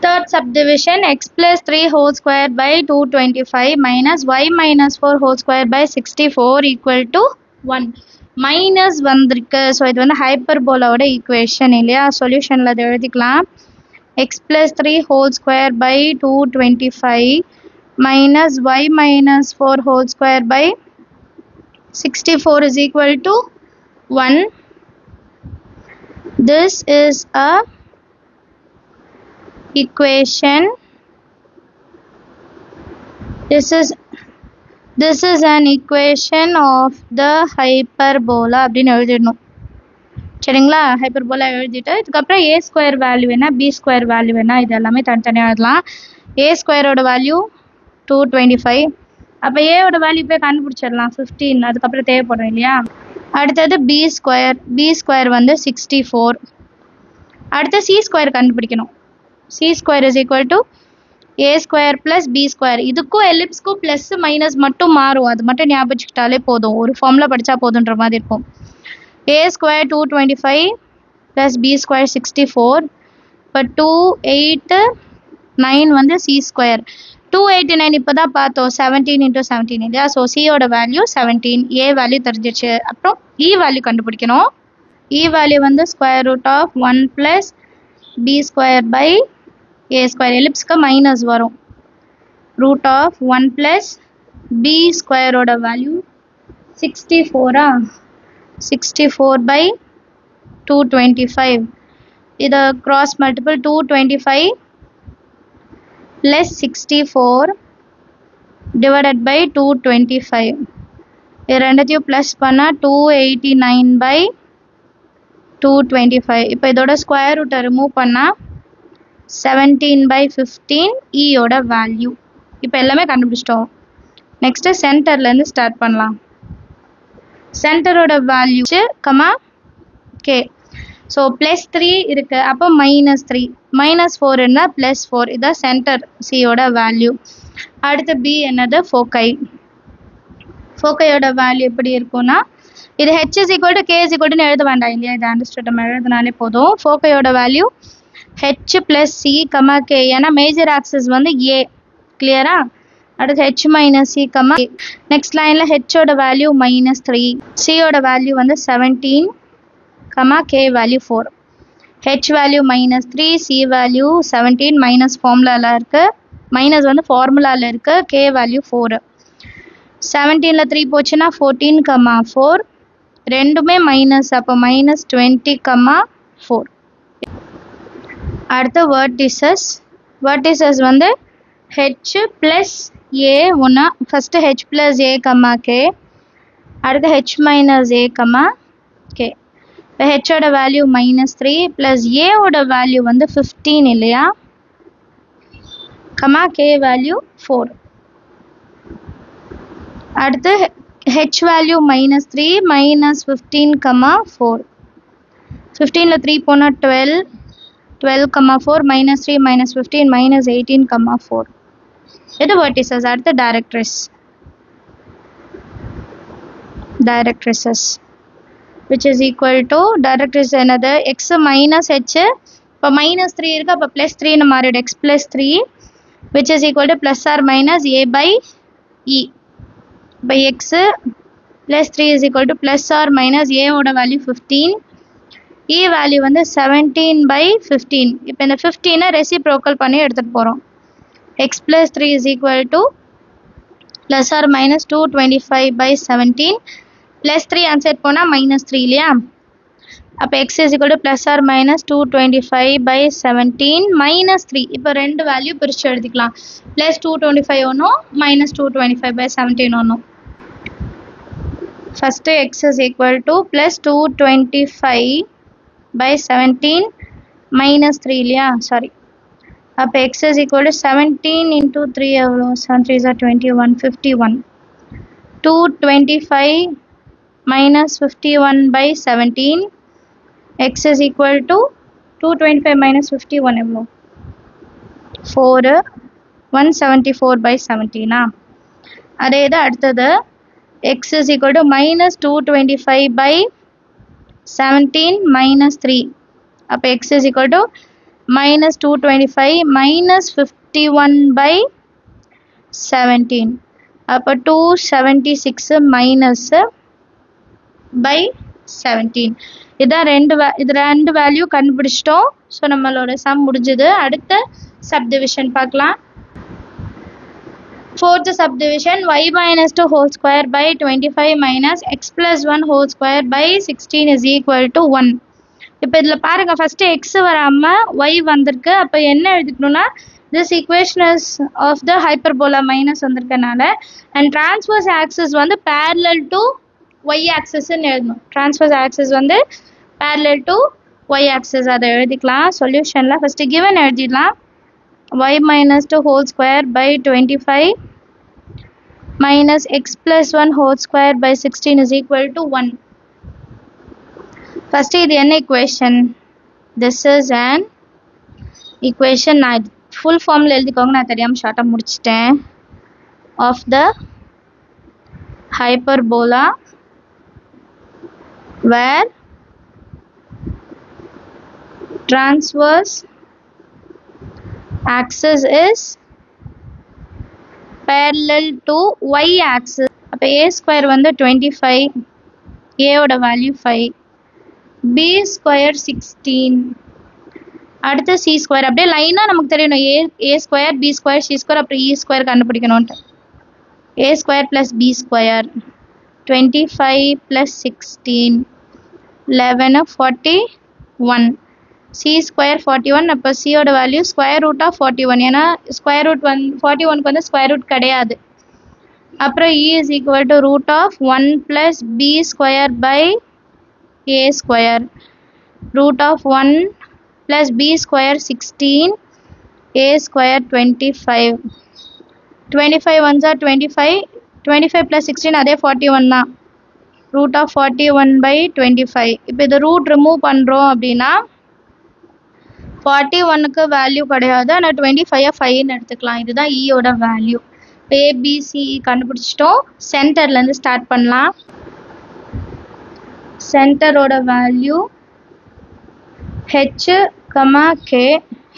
Third subdivision, x plus 3 whole square by 225 minus y minus 4 whole square by 64 equal to 1. Minus வந்திருக்கு. So இது வந்து ஹைப்பர்போலாவோட equation இல்லையா? சொல்யூஷனில் அதை எழுதிக்கலாம். x plus 3 whole square by 225 minus y minus 4 whole square by 64 is equal to 1. This is a equation. This is an equation of the hyperbola அப்படின்னு எழுதிடணும். சரிங்களா? Hyperbola எழுதிட்டு இதுக்கப்புறம் a ஸ்கொயர் வேல்யூ என்ன, b ஸ்கொயர் வேல்யூ என்ன, இது எல்லாமே தனித்தனியாக எழுதலாம். a ஸ்கொயரோட வேல்யூ 225. அப்போ ஏவோட வேல்யூ போய் கண்டுபிடிச்சிடலாம் 15. அதுக்கப்புறம் தேவைப்படும் இல்லையா? அடுத்தது b ஸ்கொயர் வந்து 64. அடுத்து c ஸ்கொயர் கண்டுபிடிக்கணும். c square is equal to a square plus b square. இதுக்கும் எலிப்ஸ்க்கும் ப்ளஸ் மைனஸ் மட்டும் மாறும், அது மட்டும் ஞாபகம் வச்சுக்கிட்டாலே போதும், ஒரு ஃபார்மில் படித்தா போதுன்ற மாதிரி இருக்கும். a square 225 plus b square 64. இப்போ 289 வந்து c ஸ்கொயர். 289 இப்போ தான் பார்த்தோம், 17 into 17 இல்லையா? ஸோ சியோட வேல்யூ 17, a வேல்யூ தெரிஞ்சிச்சு. அப்புறம் e வேல்யூ கண்டுபிடிக்கணும். e வேல்யூ வந்து square root of 1 plus b square by a square. எலிப்ஸ்க்கு மைனஸ் வரும். ரூட் ஆஃப் 1 ப்ளஸ் b ஸ்கொயரோட வேல்யூ 64. 64 by 225. இதை cross multiple 225 plus 64 divided by 225. இது ரெண்டத்தையும் ப்ளஸ் பண்ணால் 289 by 225. இப்போ இதோட ஸ்கொயர் ரூட்டை ரிமூவ் பண்ணால் 17 by 15 ஈயோட வேல்யூ. இப்போ எல்லாமே கண்டுபிடிச்சிட்டோம். நெக்ஸ்ட்டு சென்டர்லேருந்து ஸ்டார்ட் பண்ணலாம். சென்டரோட value comma K. So plus 3 இருக்குது, அப்போ -3 -4 இருந்தால் +4. இதுதான் சென்டர் சியோட வேல்யூ. அடுத்து பி என்னது, ஃபோக்கையோட வேல்யூ எப்படி இருக்கும்னா, இது h is equal to k is equal to எழுத வேண்டாம் இல்லையா? இது அண்டர்ஸ்டாண்ட் நம்ம எழுதினாலே போதும். ஃபோக்கையோட value h plus c comma k. ஏன்னா மேஜர் ஆக்சிஸ் வந்து a, கிளியரா? அடுத்து h minus c comma k. Next லைனில் ஹெச்சோட வேல்யூ -3, சியோட வேல்யூ வந்து 17 comma k value 4. h value -3, c value 17, minus ஃபார்முலாவில் இருக்குது, மைனஸ் வந்து ஃபார்முலாவில் இருக்குது, k வேல்யூ 4. 17ல் 3 போச்சுன்னா 14 கமா 4, ரெண்டுமே மைனஸ், அப்போ -20 கமா 4. அடுத்து வெர்டிசஸ் வந்து h plus a ஒன்றா, first h plus a comma k, அடுத்து h minus a comma k. இப்போ ஹெச்சோட வேல்யூ -3 ப்ளஸ் ஏவோட வேல்யூ வந்து 15 இல்லையா? Comma k value 4. அடுத்து h வேல்யூ -3 -15 கமா 4. 15ல் 3 போனால் 12 கமா 4, -3 -15 -18 கமா 4. இது வெர்டிசஸ். அடுத்து directrices which is equal to directrix என்னது, x minus h. இப்போ -3 இருக்குது, அப்போ +3 மாறிடும், x plus 3 which is equal to plus or minus a by e. இப்போ x plus 3 is equal to plus or minus a ஓட value 15, e value வந்து 17 by 15. இப்போ இந்த 15 ரெசிப்ரோக்கல் பண்ணி எடுத்துகிட்டு போகிறோம். x plus 3 is equal to plus or minus 225 by 17. Plus 3 answer போனால் -3 இல்லையா? அப்போ x is equal to plus or minus 225 by 17 -3. இப்போ ரெண்டு வேல்யூ பிரித்து எழுதிக்கலாம். ப்ளஸ் 225 ஒன்றும் -225 by 17 ஒன்றும். First x is equal to plus 225 by 17 -3 இல்லையா? சாரி. அப்போ x is equal to 17 into 3 எவ்வளோ? 7 3 is 21, 51. 225 minus 51 by 17. x is equal to 225 minus 51 எவ்வளோ? 4. 174 by 17. அதே இது அடுத்தது x is equal to minus 225 by 17 minus 3. அப்போ x is equal to minus 225 minus 51 by 17. அப்போ 276 minus by 17. இது ரெண்டு வேல்யூ கண்டுபிடிச்சிட்டோம். ஸோ நம்மளோட சம் முடிஞ்சது. அடுத்த சப்டிவிஷன் பார்க்கலாம். Fourth subdivision, y minus 2 whole square by 25 minus x plus 1 whole square by 16 is equal to 1. இப்போ இதில் பாருங்க, ஃபர்ஸ்ட் x வராமல் y வந்திருக்கு. அப்போ என்ன எழுதிக்கணும்னா, this equation is of the hyperbola minus வந்திருக்கனால and transverse axis வந்து parallel to y axis எழுதணும். transverse axis வந்து parallel to y axis அதை எழுதிக்கலாம். சொல்யூஷன்ல ஃபர்ஸ்ட் given எழுதிடலாம். y minus 2 whole square by 25 minus x plus 1 whole square by 16 is equal to 1. First இது என்ன equation? This is an equation. நான் full formula எழுதிக்கோங்க, நான் தெரியாம ஷார்ட்டா முடிச்சிட்டேன். Of the hyperbola where transverse axis is parallel to y axis. அப்போ a square வந்து 25, a ஓட வேல்யூ 5, b square 16, அடுத்து c square. அப்படியே லைனா நமக்கு தெரியணும், a square b square c square அப்புறம் e square கண்டுபிடிக்கணும்ட்டு. a square plus b square 25 plus 16 11 41, c square 41. அப்போ c ஓட வேல்யூ ஸ்கொயர் ரூட் ஆஃப் 41, ஏன்னா ஸ்கொயர் ரூட் 41க்கு வந்து ஸ்கொயர் ரூட் கிடையாது. அப்புறம் e is equal to root of 1 plus b square by a square, root of 1 plus b square 16, a square 25. 25 ones are 25, 25 plus 16 அதே 41 தான். root of 41 by 25. இப்போ இது root remove பண்ணுறோம் அப்படின்னா 41க்கு value கிடையாது, ஆனால் 25 5ன்னு எடுத்துக்கலாம். இதுதான் e ஓட வேல்யூ. ஏபிசி கண்டுபிடிச்சிட்டோம். சென்டர்லேருந்து ஸ்டார்ட் பண்ணலாம். சென்டரோட வேல்யூ ஹெச் கமா கே.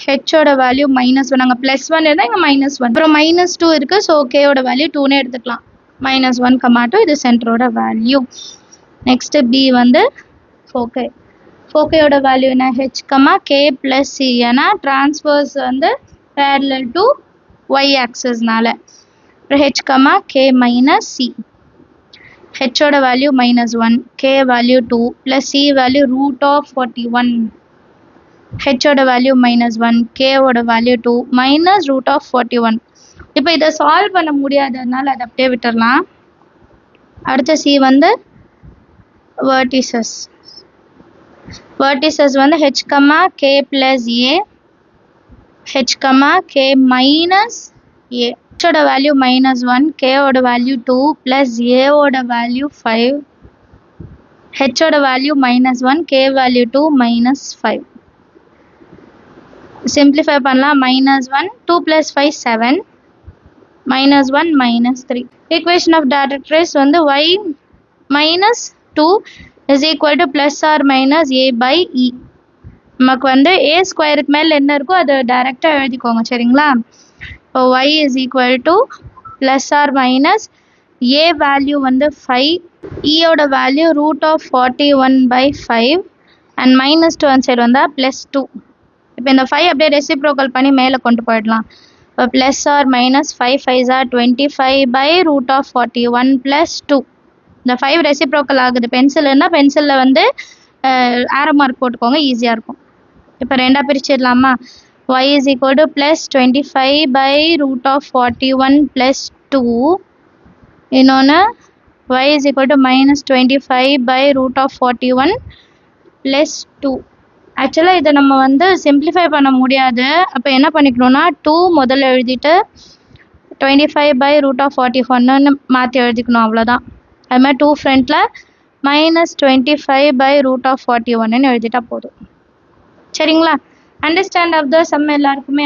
ஹெச்சோட வேல்யூ -1, நாங்கள் +1 இருந்தால் இங்கே -1, அப்புறம் -2 இருக்குது. ஸோ கேயோட வேல்யூ 2னே எடுத்துக்கலாம். -1, 2 இது சென்டரோட வேல்யூ. நெக்ஸ்ட் பி வந்து ஃபோகே. ஃபோகேயோட வேல்யூ என்ன? H comma K plus C, ஏன்னா டிரான்ஸ்வர்ஸ் வந்து பேரலல் டு ஒய் ஆக்சஸ்னால. அப்புறம் H comma K minus C. ஹெச்சோட value -1, K value 2 plus C value root of 41. ஹெச்சோட வேல்யூ -1, கேவோட வேல்யூ 2 மைனஸ் ரூட் ஆஃப் 41. இப்போ இதை சால்வ் பண்ண முடியாததுனால அதை அப்படியே விட்டுடலாம். அடுத்த சி வந்து வெர்டிசஸ். வெர்டிசஸ் வந்து H comma K plus A, H comma K minus A. ஹெச்சோட வேல்யூ -1, கேவோட வேல்யூ 2 ப்ளஸ் ஏவோட வேல்யூ 5. ஹெச்சோட வேல்யூ -1, கே வேல்யூ 2 -5. சிம்பிளிஃபை பண்ணலாம். -1, 2 + 5 7, -1 -3. equation of direct rays வந்து y -2 is equal to plus or minus a by e. நமக்கு வந்து a ஸ்கொயருக்கு மேலே என்ன இருக்கோ அதை டைரெக்டாக எழுதிக்கோங்க, சரிங்களா? இப்போ y is equal to plus or minus a value வந்து 5, e ஓட value root of 41 by 5 and -2 அந்த சைடு வந்தால் +2. இப்போ இந்த 5 அப்படியே ரெசிப்ரோக்கல் பண்ணி மேலே கொண்டு போயிடலாம். இப்போ plus or minus 5 5s are 25 by root of 41 + 2. இந்த 5 ரெசிப்ரோக்கல் ஆகுது. பென்சில்னா பென்சிலில் வந்து ஆரோ மார்க் போட்டுக்கோங்க, ஈஸியாக இருக்கும். இப்போ ரெண்டாக பிரிச்சிடலாமா? y is equal to plus 25 by root of 41 plus 2. இன்னொன்று y is equal to minus 25 by root of 41 plus 2. ஆக்சுவலாக இதை நம்ம வந்து சிம்பிளிஃபை பண்ண முடியாது. அப்போ என்ன பண்ணிக்கணும்னா 2 முதல்ல எழுதிட்டு 25 by root of 41 மாற்றி எழுதிக்கணும், அவ்வளோதான். அது மாதிரி 2 ஃப்ரண்ட்டில் -25 by root of 41 எழுதிட்டா போதும், சரிங்களா? அண்டர்ஸ்டாண்ட் ஆஃப் த சம் எல்லாருக்குமே